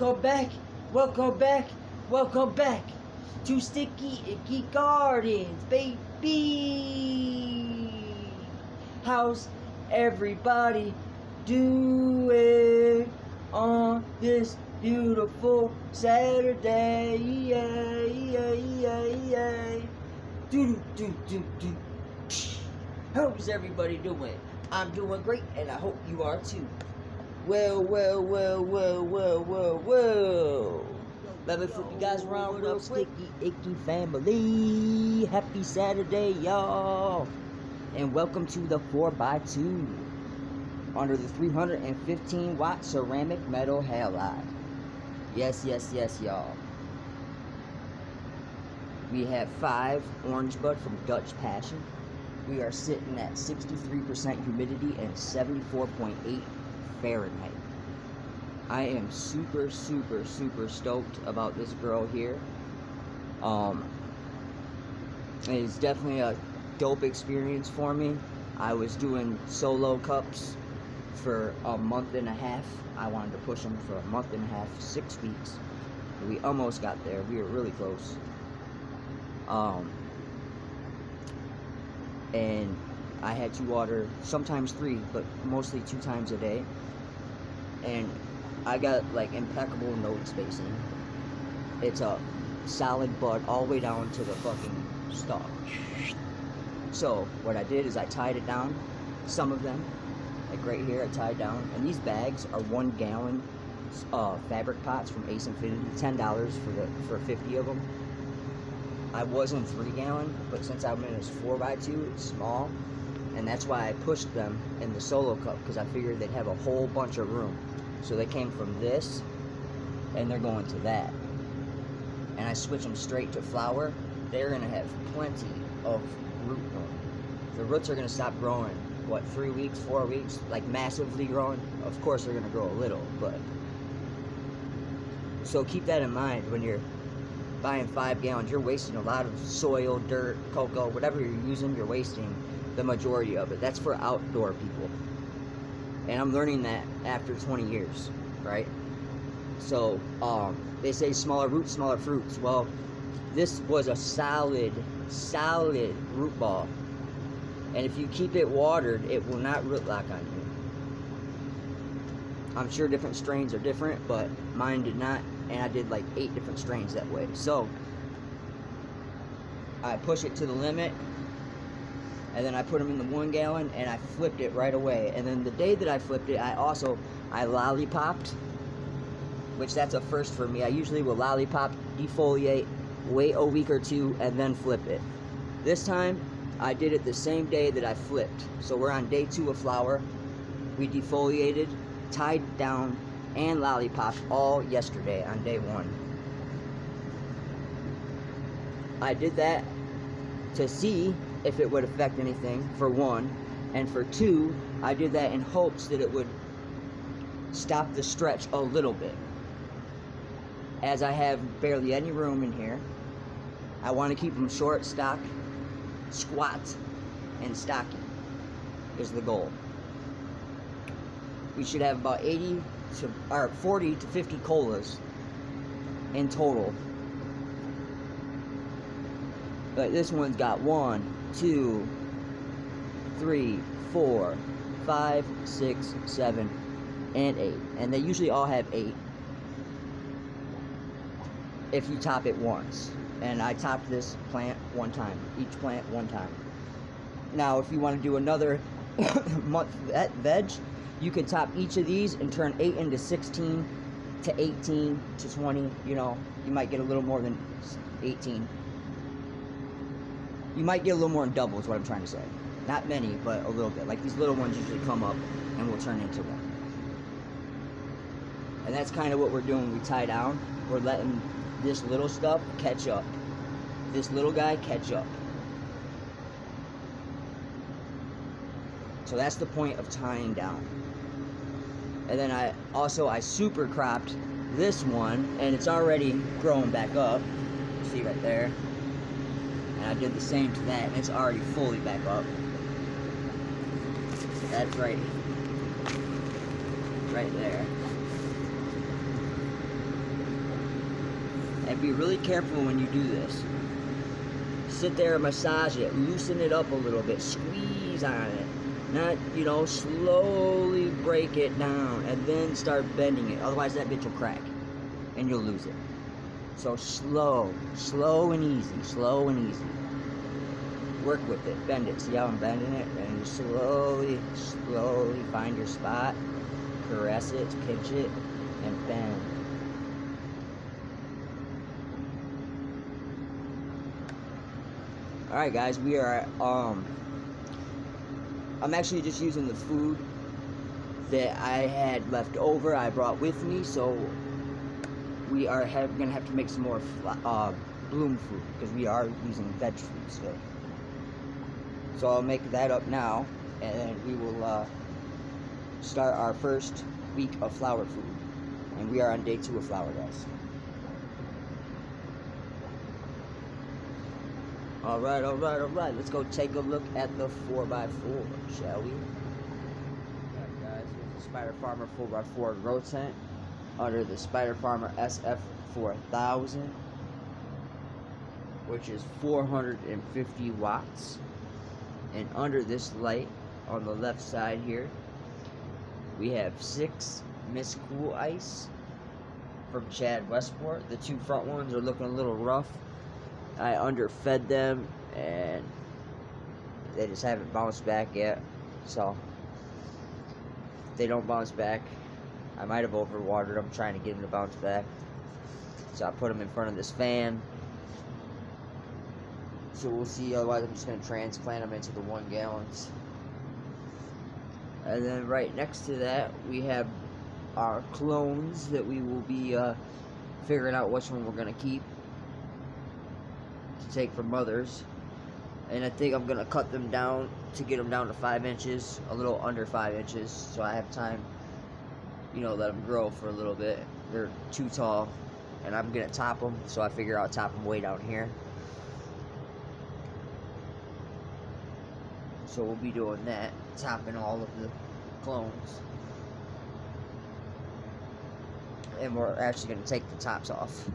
welcome back, welcome back, welcome back to Sticky Icky Gardens, baby. How's everybody doing on this beautiful Saturday? How's everybody doing? I'm doing great, and I hope you are too. Well. Let me flip you guys around real quick. Sticky Icky family. Happy Saturday, y'all. And welcome to the 4x2 under the 315 watt ceramic metal halide. Yes, y'all. We have 5 Orange Bud from Dutch Passion. We are sitting at 63% humidity and 74.8 Fahrenheit. I am super stoked about this girl here. It's definitely a dope experience for me. I was doing solo cups for a month and a half. I wanted to push them for a month and a half, 6 weeks. We almost got there. We were really close. And I had to water sometimes 3, but mostly 2 times a day. And I got like impeccable node spacing. It's a solid bud all the way down to the fucking stalk. So what I did is I tied it down, some of them, like right here I tied down. And these bags are 1 gallon fabric pots from Ace Infinity, $10 for 50 of them. I was in 3 gallon, but since I'm in this 4x2, it's small, and that's why I pushed them in the solo cup, because I figured they'd have a whole bunch of room. So they came from this, and they're going to that. And I switch them straight to flower. They're gonna have plenty of root room. The roots are gonna stop growing, what, 3 weeks, 4 weeks, like massively growing. Of course they're gonna grow a little, but. So keep that in mind when you're buying 5 gallons, you're wasting a lot of soil, dirt, cocoa, whatever you're using, you're wasting the majority of it. That's for outdoor people. And I'm learning that after 20 years, right? So, they say smaller roots, smaller fruits. Well, this was a solid root ball. And if you keep it watered, it will not root lock on you. I'm sure different strains are different, but mine did not. And I did like 8 different strains that way. So I push it to the limit, and then I put them in the 1 gallon, and I flipped it right away. And then the day that I flipped it, I lollipopped, which that's a first for me. I usually will lollipop, defoliate, wait a week or 2, and then flip it. This time I did it the same day that I flipped. So we're on day 2 of flower. We defoliated, tied down, and lollipopped all yesterday on day 1. I did that to see if it would affect anything, for 1, and for 2, I did that in hopes that it would stop the stretch a little bit. As I have barely any room in here, I want to keep them short, stock, squat, and stocky is the goal. We should have about 40 to 50 colas in total. But this one's got 1, 2, 3, 4, 5, 6, 7, and 8. And they usually all have 8 if you top it once. And I topped this plant 1 time, each plant 1 time. Now if you want to do another month veg, you can top each of these and turn 8 into 16 to 18 to 20. You know, you might get a little more than 18. You might get a little more in double is what I'm trying to say. Not many, but a little bit. Like these little ones usually come up and will turn into 1. And that's kind of what we're doing. We tie down. We're letting this little stuff catch up. This little guy catch up. So that's the point of tying down. And then I super cropped this one, and it's already growing back up. See right there. And I did the same to that, and it's already fully back up. That's right there. And be really careful when you do this. Sit there and massage it, loosen it up a little bit, squeeze on it. Not, slowly break it down and then start bending it. Otherwise that bitch will crack and you'll lose it. So slow and easy. Work with it, bend it. See how I'm bending it? And you slowly find your spot, caress it, pinch it, and bend. Alright guys, we are, I'm actually just using the food that I had left over, I brought with me, so we are gonna have to make some more bloom food, because we are using veg food still. So I'll make that up now, and then we will start our first week of flower food. And we are on day 2 of flower, guys. Alright, let's go take a look at the 4x4, shall we? Alright guys, here's the Spider Farmer 4x4 grow tent under the Spider Farmer SF4000, which is 450 watts. And under this light on the left side here, we have 6 Miss Cool Ice from Chad Westport. The 2 front ones are looking a little rough. I underfed them and they just haven't bounced back yet. So if they don't bounce back, I might have overwatered them trying to get them to bounce back. So I put them in front of this fan. So we'll see, otherwise I'm just going to transplant them into the 1 gallons. And then right next to that, we have our clones that we will be figuring out which one we're going to keep to take from others. And I think I'm going to cut them down to get them down to 5 inches, a little under 5 inches, so I have time, let them grow for a little bit. They're too tall, and I'm going to top them, so I figure I'll top them way down here. So we'll be doing that, topping all of the clones. And we're actually going to take the tops off.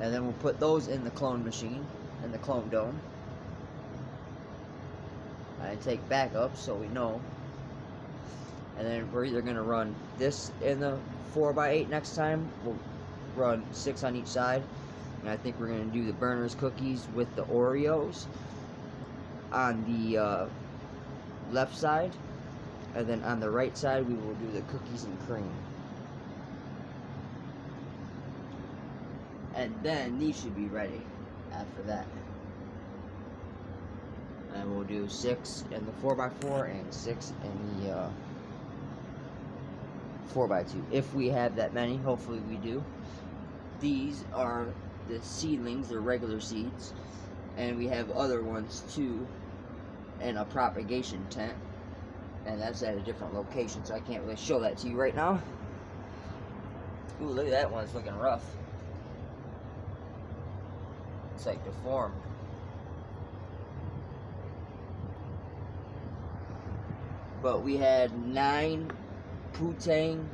And then we'll put those in the clone machine, in the clone dome. And take backup so we know. And then we're either going to run this in the 4x8 next time. We'll run 6 on each side. And I think we're going to do the Berners cookies with the Oreos on the left side. And then on the right side, we will do the cookies and cream. And then these should be ready after that. And we'll do 6 in the 4x4 and 6 in the 4x2. If we have that many, hopefully we do. These are the seedlings, they're regular seeds, and we have other ones too in a propagation tent, and that's at a different location, so I can't really show that to you right now. Ooh, look at that one, it's looking rough. It's like deformed. But we had 9 Putang,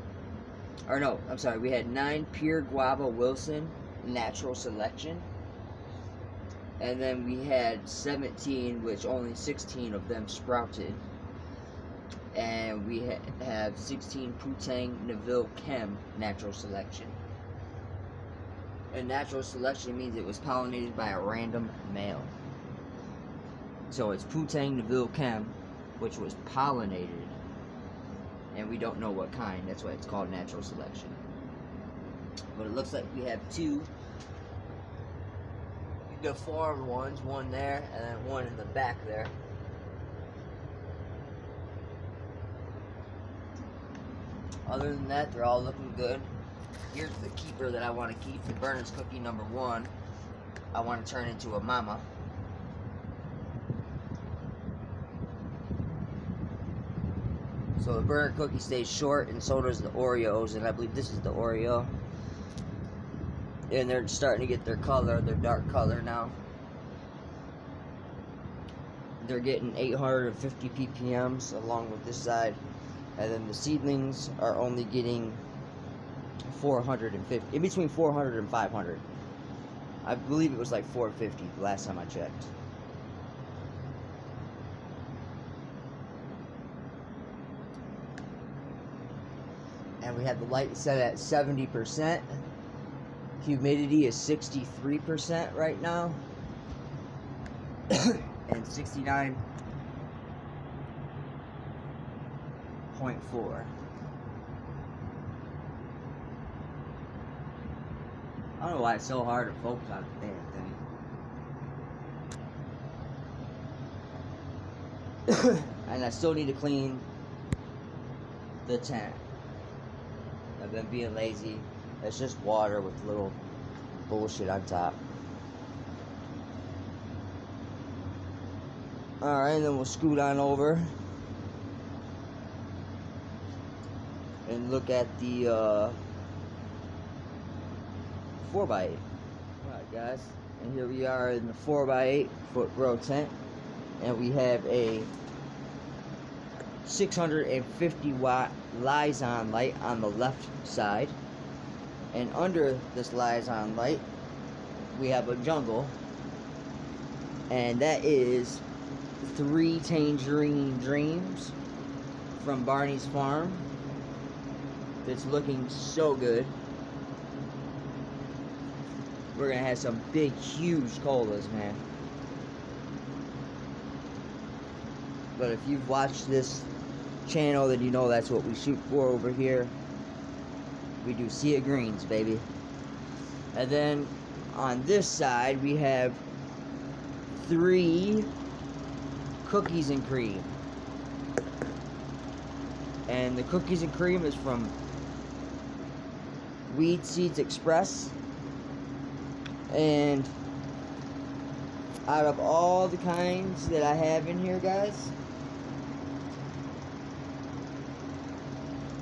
or no, I'm sorry, we had 9 Pure Guava Wilson natural selection, and then we had 17, which only 16 of them sprouted, and we have 16 Putang Neville Chem natural selection. And natural selection means it was pollinated by a random male. So it's Putang Neville Chem, which was pollinated, and we don't know what kind. That's why it's called natural selection. But it looks like we have 2 deformed ones, one there and then one in the back there. Other than that, they're all looking good. Here's the keeper that I want to keep, the Berners cookie number 1. I want to turn into a mama. So the Berner cookie stays short, and so does the Oreos, and I believe this is the Oreo. And they're starting to get their color, their dark color now. They're getting 850 ppms along with this side. And then the seedlings are only getting 450, in between 400 and 500. I believe it was like 450 the last time I checked. And we have the light set at 70%. Humidity is 63% right now. And 69.4. I don't know why it's so hard to focus on the damn thing. And I still need to clean the tent. I've been being lazy. It's just water with little bullshit on top. Alright, and then we'll scoot on over and look at the 4x8. Alright guys, and here we are in the 4x8 foot row tent, and we have a 650 watt Lizon light on the left side, and under this Lizon light we have a jungle, and that is 3 Tangerine Dreams from Barney's Farm. It's looking so good. We're gonna have some big, huge colas, man. But if you've watched this channel, then you know that's what we shoot for over here. We do sea of greens, baby. And then on this side we have 3 cookies and cream. And the cookies and cream is from Weed Seeds Express. And out of all the kinds that I have in here, guys,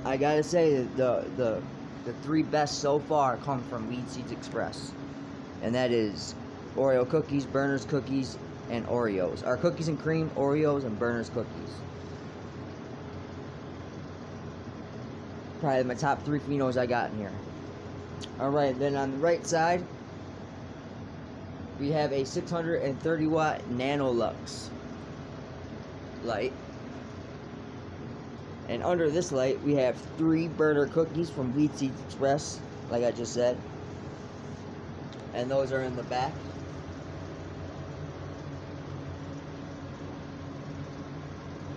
I gotta say that the 3 best so far come from Weed Seeds Express, and that is Oreo cookies, Berners cookies, and Oreos. Our cookies and cream, Oreos, and Berners cookies. Probably my top 3 phenos I got in here. Alright, then on the right side we have a 630 watt Nano-Lux light. And under this light we have 3 burner cookies from Weed Seeds Express, like I just said. And those are in the back.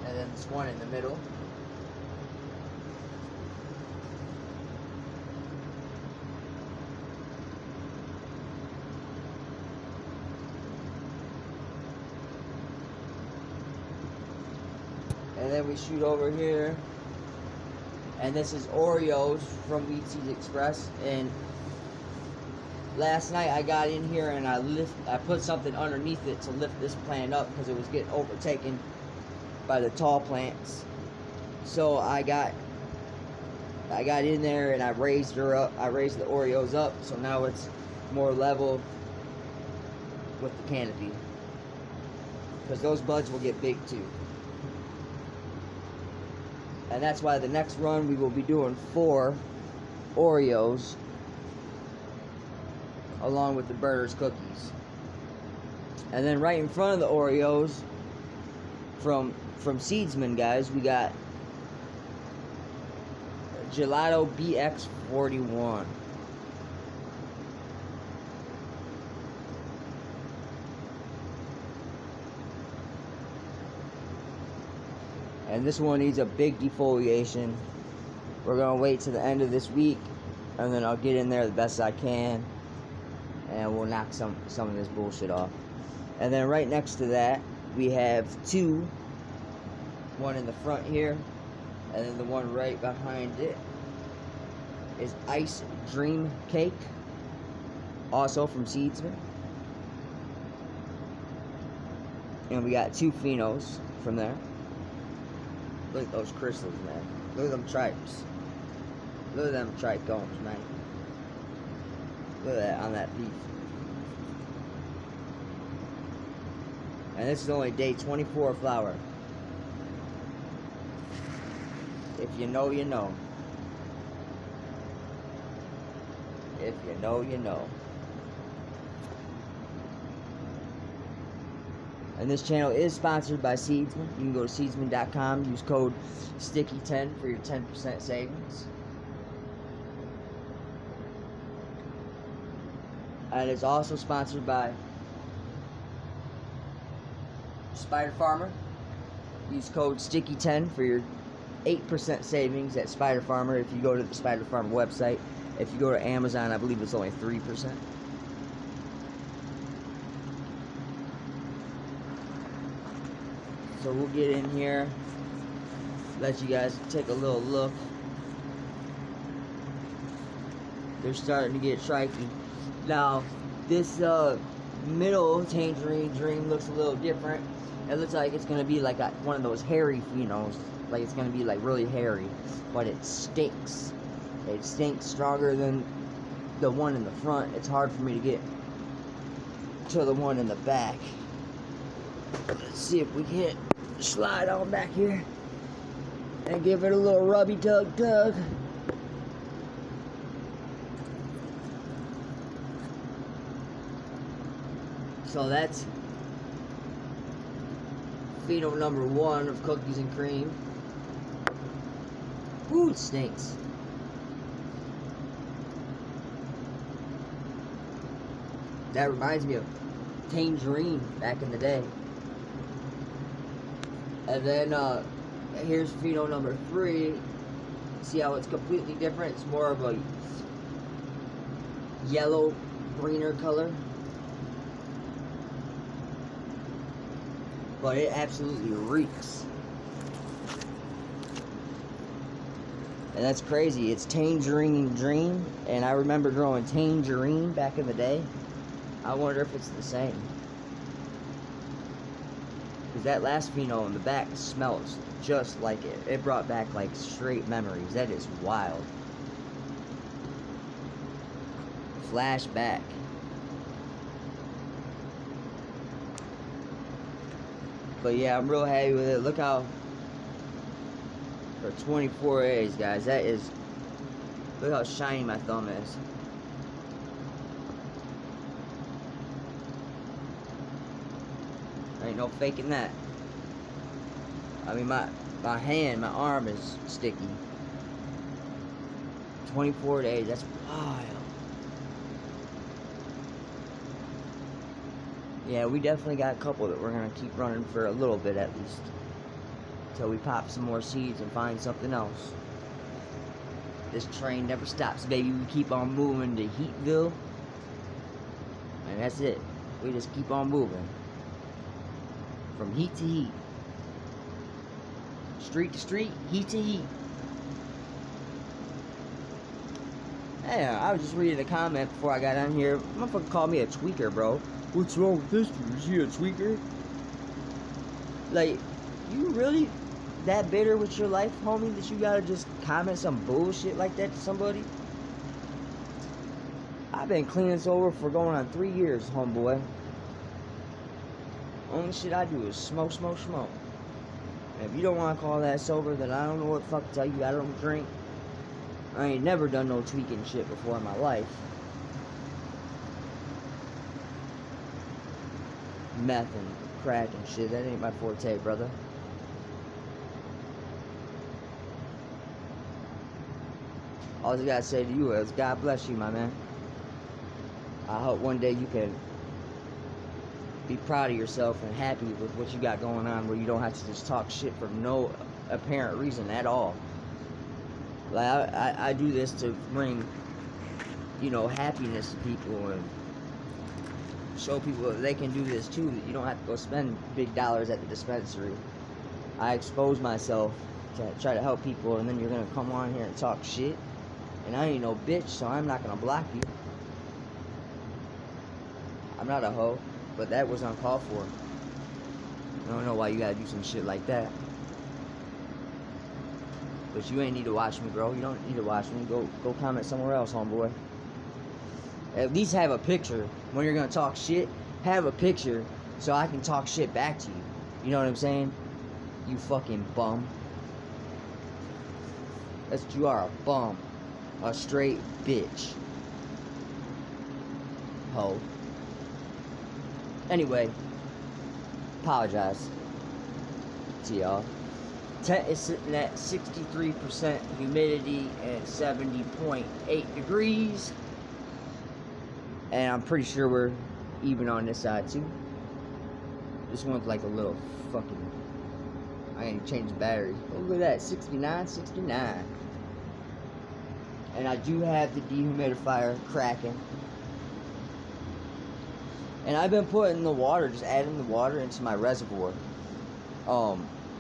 And then this one in the middle. And then we shoot over here, and this is Oreos from Weed Seeds Express. And last night I got in here and I put something underneath it to lift this plant up because it was getting overtaken by the tall plants. So I got in there and I raised her up. I raised the Oreos up, so now it's more level with the canopy, because those buds will get big too. And that's why the next run we will be doing 4 Oreos along with the Berners cookies. And then right in front of the Oreos from Seedsman, guys, we got Gelato BX41. And this one needs a big defoliation. We're gonna wait to the end of this week, and then I'll get in there the best I can, and we'll knock some of this bullshit off. And then right next to that we have 2, one in the front here, and then the one right behind it is Ice Dream Cake, also from Seedsman. And we got 2 phenos from there. Look at those crystals, man. Look at them tripes. Look at them trichomes, man. Look at that on that leaf. And this is only day 24 flower. If you know, you know. If you know, you know. And this channel is sponsored by Seedsman. You can go to seedsman.com, use code STICKY10 for your 10% savings. And it's also sponsored by Spider Farmer. Use code STICKY10 for your 8% savings at Spider Farmer if you go to the Spider Farmer website. If you go to Amazon, I believe it's only 3%. So we'll get in here, let you guys take a little look. They're starting to get shrieky. Now, this middle Tangerine Dream looks a little different. It looks like it's going to be like one of those hairy phenos. Like it's going to be like really hairy. But it stinks. It stinks stronger than the one in the front. It's hard for me to get to the one in the back. Let's see if we can slide on back here and give it a little rubby tug. So that's pheno number 1 of cookies and cream. Ooh, it stinks. That reminds me of Tangerine back in the day. And then here's pheno number 3. See how it's completely different? It's more of a yellow, greener color. But it absolutely reeks. And that's crazy. It's Tangerine Dream. And I remember growing Tangerine back in the day. I wonder if it's the same. Because that last pheno in the back smells just like it. It brought back like straight memories. That is wild. Flashback. But yeah, I'm real happy with it. Look how, for 24 days, guys, that is, look how shiny my thumb is. There ain't no faking that. I mean, my hand, my arm is sticky. 24 days, that's wild. Yeah, we definitely got a couple that we're going to keep running for a little bit at least. Until we pop some more seeds and find something else. This train never stops, baby. We keep on moving to Heatville. And that's it. We just keep on moving. From heat to heat. Street to street, heat to heat. Hey, I was just reading a comment before I got on here. Motherfucker called me a tweaker, bro. What's wrong with this dude? Is he a tweaker? Like, you really that bitter with your life, homie, that you gotta just comment some bullshit like that to somebody? I've been clean and sober for going on 3 years, homeboy. Only shit I do is smoke. And if you don't want to call that sober, then I don't know what the fuck to tell you. I don't drink. I ain't never done no tweaking shit before in my life. Meth and crack and shit, that ain't my forte, brother. All I gotta say to you is, God bless you, my man. I hope one day you can be proud of yourself and happy with what you got going on, where you don't have to just talk shit for no apparent reason at all. Like, I do this to bring, you know, happiness to people and show people that they can do this too, that you don't have to go spend big dollars at the dispensary. I expose myself to try to help people, and then you're gonna come on here and talk shit, and I ain't no bitch, so I'm not gonna block you. I'm not a hoe, but that was uncalled for. I don't know why you gotta do some shit like that. But you ain't need to watch me, bro. You don't need to watch me. Go comment somewhere else, homeboy. At least have a picture. When you're gonna talk shit, have a picture so I can talk shit back to you. You know what I'm saying? You fucking bum. That's what you are, a bum. A straight bitch. hoe. Anyway, apologize to y'all. It's sitting at 63% humidity and 70.8 degrees. And I'm pretty sure we're even on this side too. This one's like a little fucking... I need to change the batteries. Oh, look at that, 69, 69. And I do have the dehumidifier cracking. And I've been putting the water, just adding the water into my reservoir.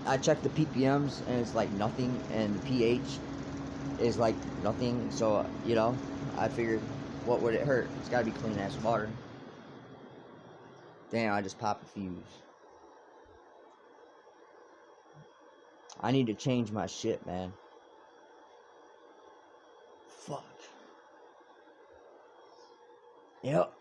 I checked the ppms and it's like nothing, and the pH is like nothing. So, you know, I figured, what would it hurt? It's gotta be clean ass water. Damn, I just popped a fuse. I need to change my shit, man. Fuck. Yep.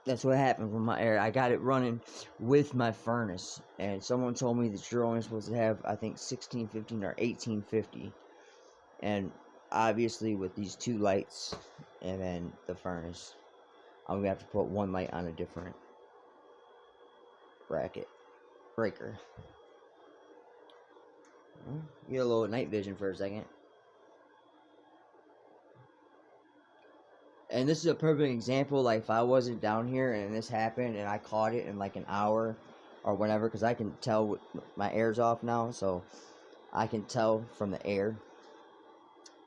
That's what happened with my air. I got it running with my furnace. And someone told me that you're only supposed to have, I think, 1650 or 1850. And obviously with these two lights and then the furnace, I'm going to have to put one light on a different breaker. Get a little night vision for a second. And this is a perfect example, like if I wasn't down here and this happened and I caught it in like an hour or whatever, because I can tell my air's off now, so I can tell from the air.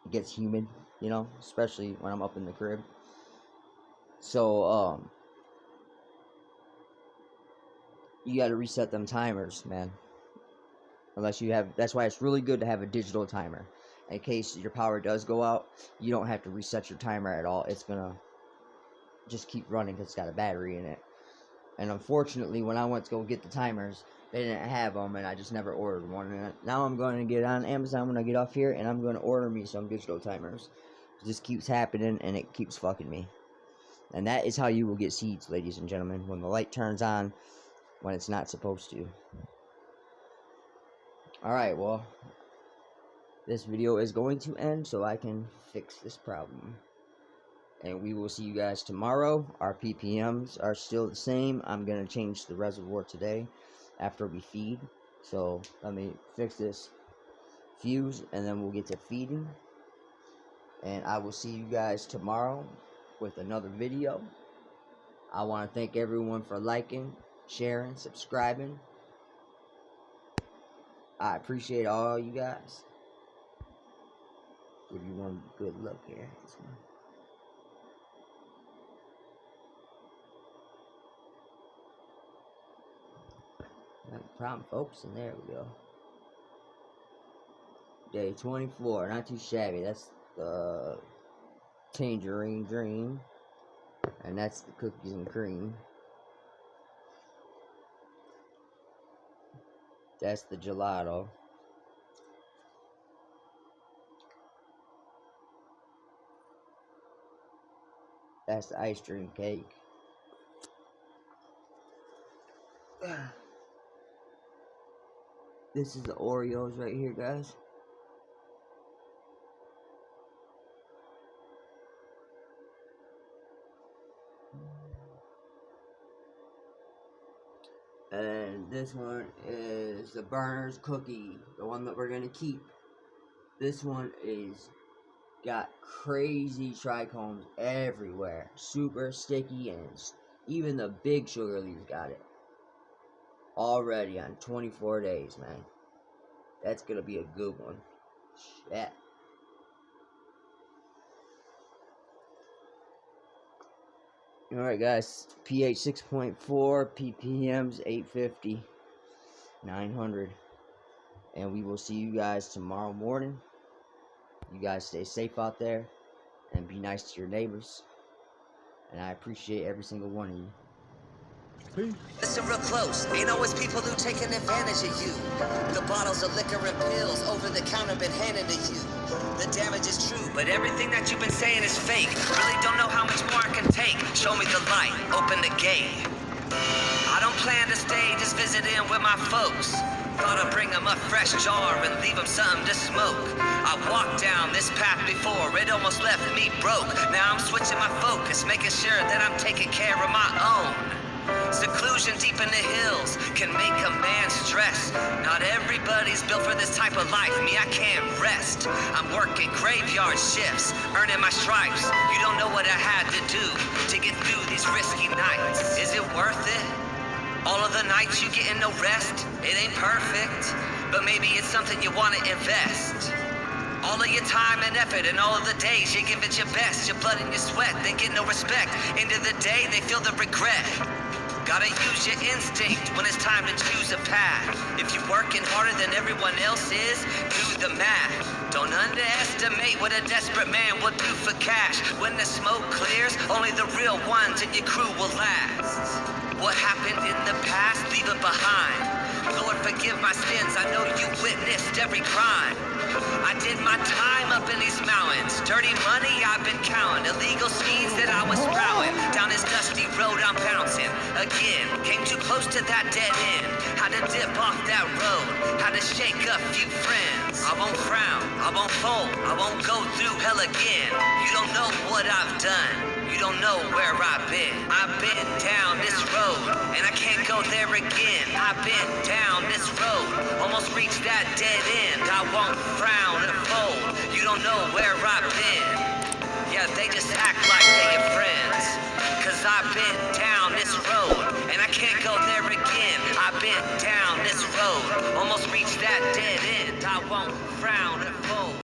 It gets humid, you know, especially when I'm up in the crib. So, you gotta reset them timers, man. Unless you have, that's why it's really good to have a digital timer. In case your power does go out, you don't have to reset your timer at all. It's gonna just keep running because it's got a battery in it. And unfortunately, when I went to go get the timers, they didn't have them, and I just never ordered one. And now I'm going to get on Amazon when I get off here, and I'm going to order me some digital timers. It just keeps happening, and it keeps fucking me. And that is how you will get seeds, ladies and gentlemen, when the light turns on when it's not supposed to. Alright, well, this video is going to end so I can fix this problem. And we will see you guys tomorrow. Our ppms are still the same. I'm going to change the reservoir today after we feed. So let me fix this fuse and then we'll get to feeding. And I will see you guys tomorrow with another video. I want to thank everyone for liking, sharing, subscribing. I appreciate all you guys. Give you one good look here. This one. Problem focusing. There we go. Day 24. Not too shabby. That's the Tangerine Dream. And that's the cookies and cream. That's the gelato. That's the ice cream cake. This is the Oreos right here, guys. And this one is the Berners cookie, the one that we're gonna keep. This one is got crazy trichomes everywhere, super sticky, and even the big sugar leaves got it. Already on 24 days, man. That's gonna be a good one. Shit. Alright guys, pH 6.4, ppms 850, 900. And we will see you guys tomorrow morning. You guys stay safe out there and be nice to your neighbors. And I appreciate every single one of you. Peace. Listen real close. Ain't always people who taking advantage of you. The bottles of liquor and pills over the counter been handed to you. The damage is true, but everything that you've been saying is fake. Really don't know how much more I can take. Show me the light, open the gate. I don't plan to stay, just visiting with my folks. Thought I'd bring them a fresh jar and leave them something to smoke. I walked down this path before, it almost left me broke. Now I'm switching my focus, making sure that I'm taking care of my own. Seclusion deep in the hills can make a man stress. Not everybody's built for this type of life. Me, I can't rest. I'm working graveyard shifts, earning my stripes. You don't know what I had to do to get through these risky nights. Is it worth it? All of the nights you getting no rest? It ain't perfect, but maybe it's something you want to invest. All of your time and effort and all of the days you give it your best, your blood and your sweat, they get no respect. End of the day, they feel the regret. Gotta use your instinct when it's time to choose a path. If you're working harder than everyone else is, do the math. Don't underestimate what a desperate man will do for cash. When the smoke clears, only the real ones in your crew will last. What happened in the past, leave it behind. Lord, forgive my sins, I know you witnessed every crime. I did my time up in these mountains. Dirty money I've been counting. Illegal schemes that I was sprouting. Down this dusty road I'm bouncing. Again, came too close to that dead end. Had to dip off that road. Had to shake a few friends. I won't frown, I won't fold, I won't go through hell again. You don't know what I've done. You don't know where I've been. I've been down this road, and I can't go there again. I've been down this road, almost reached that dead end. I won't frown or fold. You don't know where I've been. Yeah, they just